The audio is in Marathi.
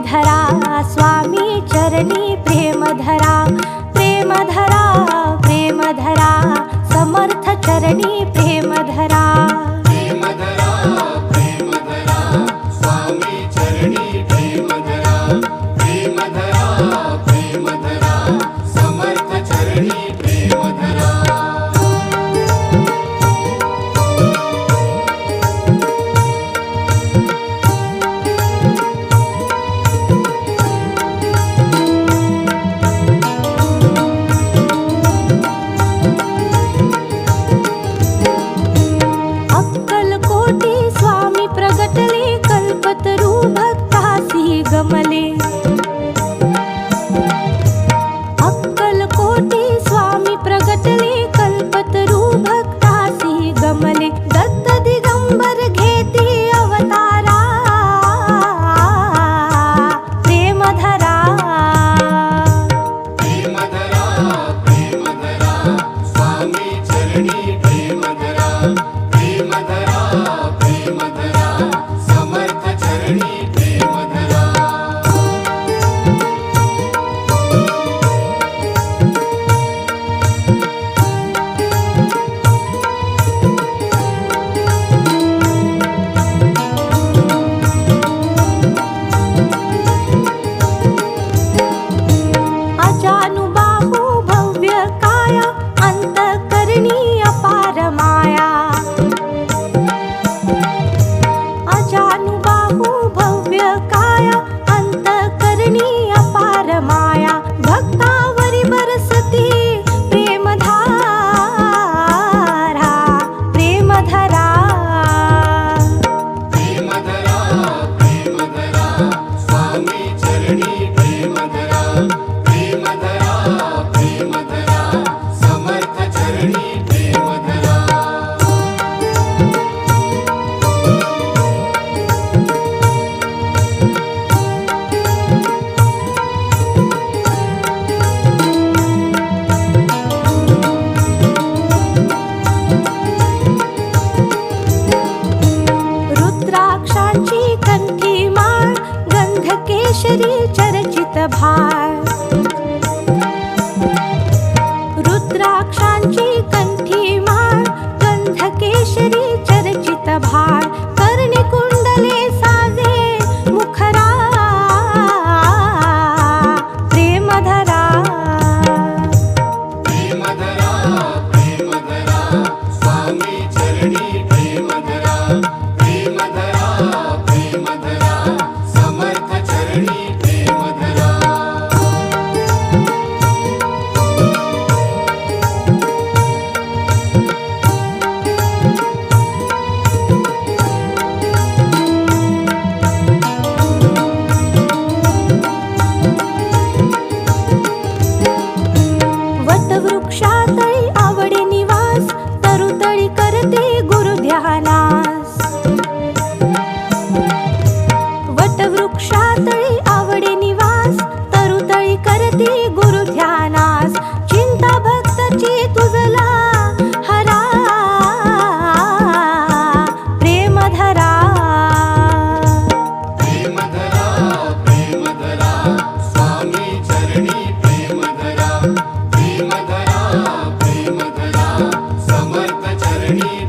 धरा स्वामी चरणी प्रेम धरा, प्रेम धरा, प्रेम धरा समर्थ चरणी प्रेम धरा, प्रेम धरा, प्रेम धरा स्वामी चरणी प्रेम धरा, प्रेम धरा, प्रेम धरा समर्थ चरणी प्रेम धरा। गमले अक्कलकोटी स्वामी प्रगटले कल्पतरू भक्तासी गमले, दत्त दिगंबर घेती अवतारा प्रेम धरा, प्रेम धरा, प्रेम धरा स्वामी चरणी प्रेम धरा, प्रेम धरा, प्रेम धरा समर्थ चरणी प्रेम धरा। अजानुबाहु भव्य काया अंतःकरणी अपार माया, अजानुबाहु भव्य काया अंतःकरणी अपार माया, भक्तावरी बरसती प्रेम धारा प्रेम धरा, प्रेम धरा, प्रेम धरा स्वामी चरणी प्रेम धरा, प्रेम धरा, प्रेम धरा समर्थ चरणी प्रेम धरा। रुद्राक्षांची कंठी माळ गंधकेशरी चर्चित भार, रुद्राक्षांची कंठी माळ गंधकेशरी चर्चित भार, कर्णी कुंडले साजे मुखरा प्रेम धरा, प्रेम धरा, प्रेम धरा स्वामी चरणी प्रेम धरा, प्रेम धरा, प्रेम धरा समर्थ चरणी प्रेम धरा। वटवृक्षातळी आवडे निवास तरुतळी करते गुरु ध्यानास, वटवृक्षातळी आवडे निवास तरुतळी करते गुरु ध्यानास, चिंता भक्ताची तुझला हरा प्रेम धरा, प्रेम धरा, प्रेम धरा स्वामी चरणी प्रेम धरा, प्रेम धरा, प्रेम धरा समर्थ चरणी